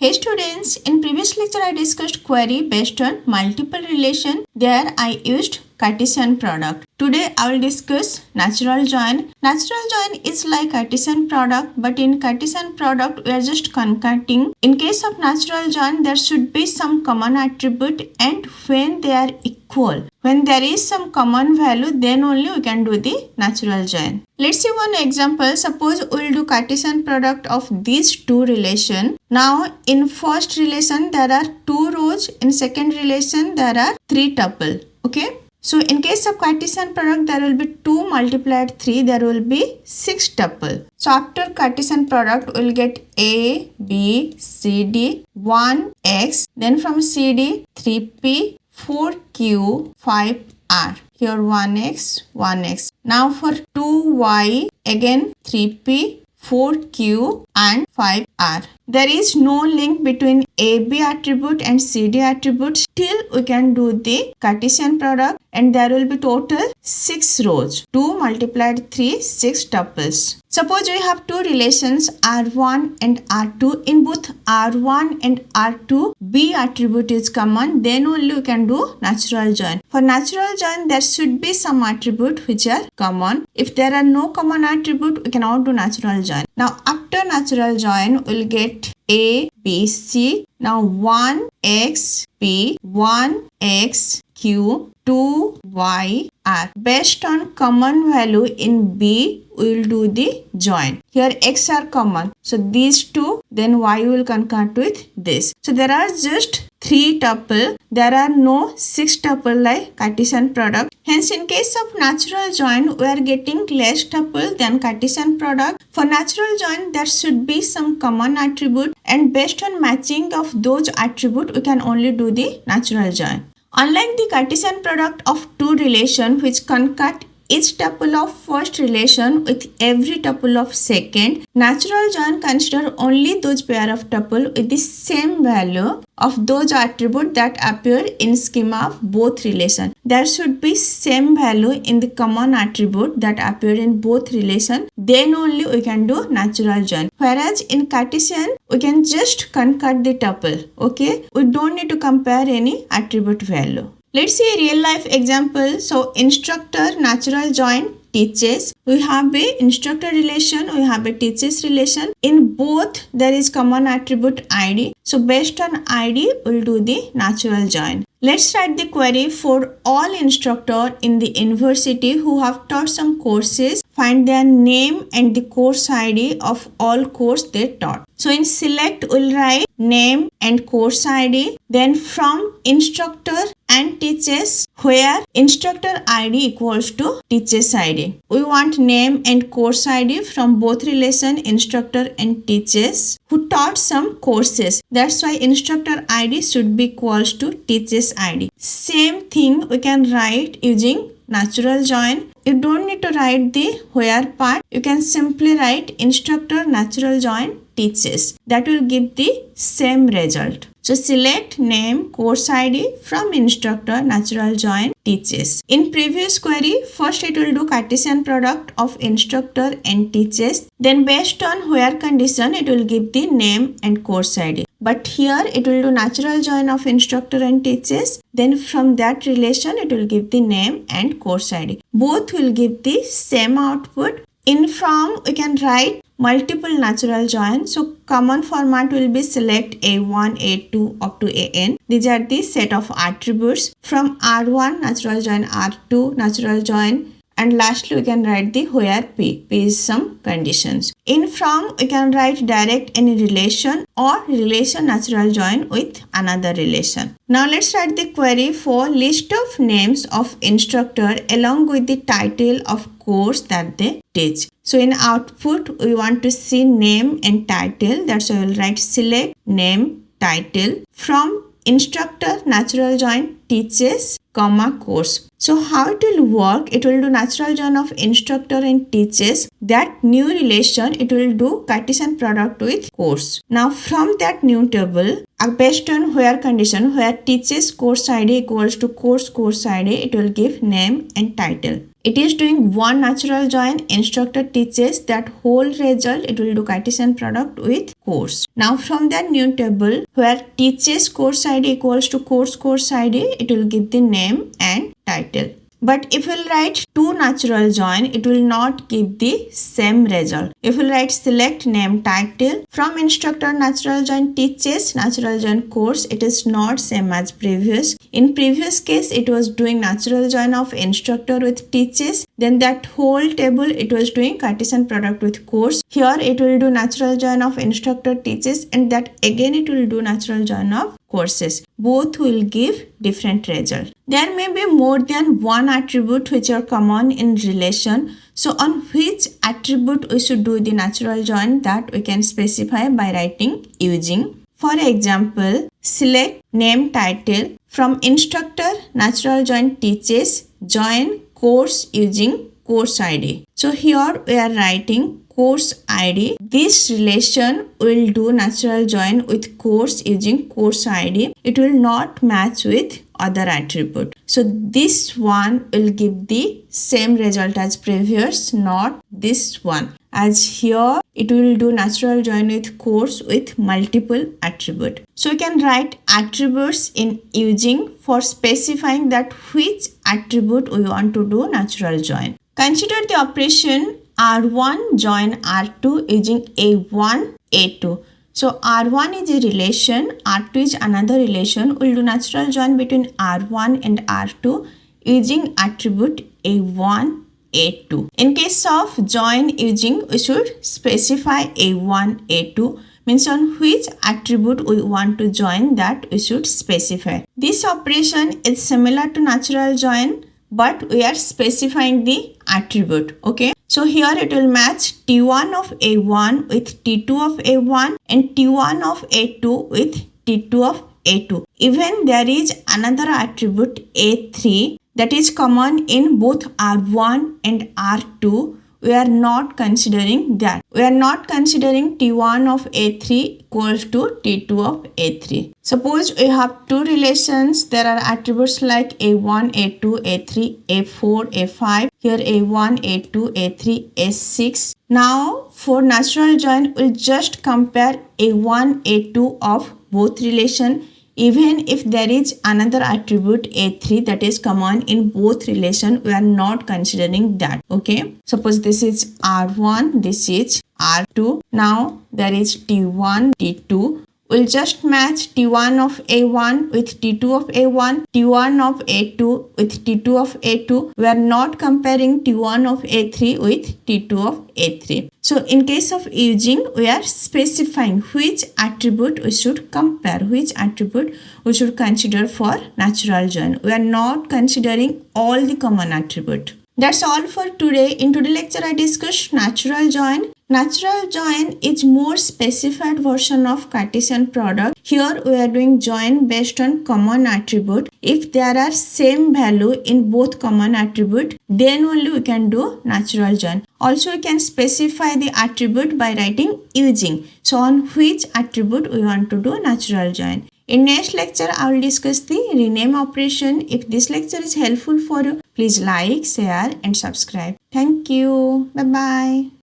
Hey students, in previous lecture I discussed query based on multiple relation. There I used Cartesian product. Today I will discuss natural join. Natural join is like Cartesian product, but in Cartesian product we are just concatenating. In case of natural join there should be some common attribute, and when they are equal, when there is some common value, then only we can do the natural join. Let's see one example. Suppose we will do Cartesian product of these two relations. Now in first relation there are 2 rows, in second relation there are 3 tuples. Okay. So in case of Cartesian product there will be 2 multiplied 3, there will be 6 tuples. So after Cartesian product we will get A, B, C, D, 1x, then from C, D 3p, 4q, 5r. Here 1x, 1x. Now for 2y, again 3p, 4q and 5r. There is no link between AB attribute and CD attribute. Still we can do the Cartesian product, and there will be total 6 rows. 2 multiplied 3, 6 tuples. Suppose we have two relations R1 and R2. In both R1 and R2, B attribute is common. Then only we can do natural join. For natural join, there should be some attribute which are common. If there are no common attribute, we cannot do natural join. Now after natural join, we'll get A, B, C. Now 1x, P, 1x, Q, 2y, R. Based on common value in B, we will do the join. Here x are common. So these two, then y will concate with this. So there are just 3 tuples. There are no 6 tuples like Cartesian product. Hence in case of natural join, we are getting less tuple than Cartesian product. For natural join, there should be some common attribute, and based on matching of those attributes, we can only do the natural join. Unlike the Cartesian product of two relations which concate each tuple of first relation with every tuple of second, natural join consider only those pair of tuple with the same value of those attributes that appear in schema of both relations. There should be same value in the common attribute that appear in both relations. Then only we can do natural join. Whereas in Cartesian, we can just concate the tuple. Okay, we don't need to compare any attribute value. Let's see a real life example. So instructor natural join teaches. We have a instructor relation, we have a teaches relation. In both there is common attribute ID. So based on ID we'll do the natural join. Let's write the query for all instructor in the university who have taught some courses. Find their name and the course ID of all course they taught. So in select we'll write name and course ID. Then from instructor and teaches, where instructor ID equals to teaches ID. We want name and course ID from both relation instructor and teaches who taught some courses. That's why instructor ID should be equals to teaches ID. Same thing we can write using natural join. You don't need to write the where part. You can simply write instructor natural join teaches. That will give the same result. So select name course ID from instructor natural join teaches. In previous query, first it will do Cartesian product of instructor and teaches. Then based on where condition, it will give the name and course ID. But here it will do natural join of instructor and teaches. Then from that relation, it will give the name and course ID. Both will give the same output. In from, we can write multiple natural join. So common format will be select A1, A2 up to AN. These are the set of attributes. From R1 natural join R2 natural join, and lastly we can write the where P is some conditions. In from we can write direct any relation or relation natural join with another relation. Now let's write the query for list of names of instructor along with the title of course that they teach. So in output we want to see name and title. That's why we'll write select name title from instructor natural join teaches comma course. So how it will work, it will do natural join of instructor and teaches. That new relation it will do Cartesian product with course. Now from that new table, based on where condition, where teaches course ID equals to course ID, it will give name and title. it is doing one natural join, instructor teaches that whole result, it will do Cartesian product with course. Now from that new table where teaches course ID equals to course ID, it will give the name and title. But if we'll write two natural join, it will not give the same result. If we'll write select name title from instructor natural join teaches natural join course, it is not same as previous. In previous case, it was doing natural join of instructor with teaches. Then that whole table, it was doing Cartesian product with course. Here it will do natural join of instructor teaches, and that again it will do natural join of courses. Both will give different result. There may be more than one attribute which are common in relation. So on which attribute we should do the natural join, that we can specify by writing using. For example, select name title from instructor natural join teaches join course using course ID. So here we are writing course ID. This relation will do natural join with course using course ID. It will not match with other attribute. So this one will give the same result as previous, not this one. As here it will do natural join with course with multiple attribute. So we can write attributes in using for specifying that which attribute we want to do natural join. Consider the operation R1 join R2 using A1, A2. So R1 is a relation, R2 is another relation. We'll do natural join between R1 and R2 using attribute A1, A2. In case of join using, we should specify A1, A2. Means on which attribute we want to join, that we should specify. This operation is similar to natural join, but we are specifying the attribute. Okay. So here it will match T1 of A1 with T2 of A1 and T1 of A2 with T2 of A2. Even there is another attribute A3 that is common in both R1 and R2. We are not considering that. We are not considering T1 of A3 equals to T2 of A3. Suppose we have two relations. There are attributes like A1, A2, A3, A4, A5. Here A1, A2, A3, A6. Now for natural join, we'll just compare A1, A2 of both relation. Even if there is another attribute A3 that is common in both relation, we are not considering that. Okay. Suppose this is R1, this is R2. Now there is T1, T2. We'll just match T1 of A1 with T2 of A1, T1 of A2 with T2 of A2. We are not comparing T1 of A3 with T2 of A3. So in case of using, we are specifying which attribute we should compare, which attribute we should consider for natural join. We are not considering all the common attribute. That's all for today. In today's lecture, I discussed natural join. Natural join is more specified version of Cartesian product. Here we are doing join based on common attribute. If there are same value in both common attribute, then only we can do natural join. Also, we can specify the attribute by writing using. So on which attribute we want to do natural join. In next lecture, I will discuss the rename operation. If this lecture is helpful for you, please like, share and subscribe. Thank you. Bye-bye.